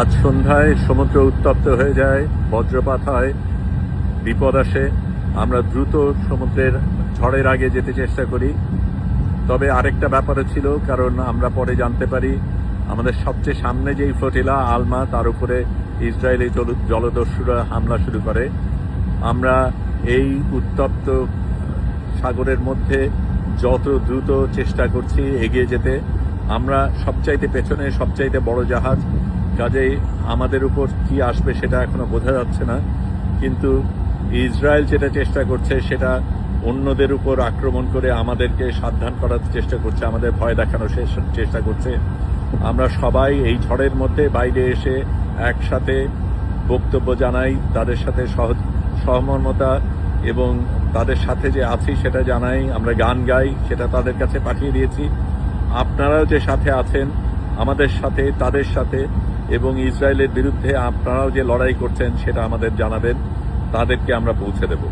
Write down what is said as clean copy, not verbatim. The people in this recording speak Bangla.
আজ সন্ধ্যায় সমুদ্র উত্তপ্ত হয়ে যায়, বজ্রপাত হয়, বিপদ আসে। আমরা দ্রুত সমুদ্রের ঝড়ের আগে যেতে চেষ্টা করি। তবে আরেকটা ব্যাপারও ছিল, কারণ আমরা পরে জানতে পারি আমাদের সবচেয়ে সামনে যেই ফ্লোটিলা আলমা, তার উপরে ইসরায়েলি জলদস্যুরা হামলা শুরু করে। আমরা এই উত্তপ্ত সাগরের মধ্যে যত দ্রুত চেষ্টা করছি এগিয়ে যেতে। আমরা সবচাইতে পেছনে, সবচাইতে বড় জাহাজ, কাজেই আমাদের উপর কি আসবে সেটা এখনো বোঝা যাচ্ছে না। কিন্তু ইসরায়েল যেটা চেষ্টা করছে সেটা অন্যদের উপর আক্রমণ করে আমাদেরকে সাবধান করার চেষ্টা করছে, আমাদের ভয় দেখানোর চেষ্টা করছে। আমরা সবাই এই ঝড়ের মধ্যে বাইরে এসে একসাথে বক্তব্য জানাই, তাদের সাথে সহমর্মতা এবং তাদের সাথে যে আছি সেটা জানাই। আমরা গান গাই, সেটা তাদের কাছে পাঠিয়ে দিয়েছি। আপনারাও যে সাথে আছেন আমাদের সাথে, তাদের সাথে, এবং ইসরায়েলের বিরুদ্ধে আপনারাও যে লড়াই করছেন সেটা আমাদের জানাবেন, তাদেরকে আমরা পৌঁছে দেব।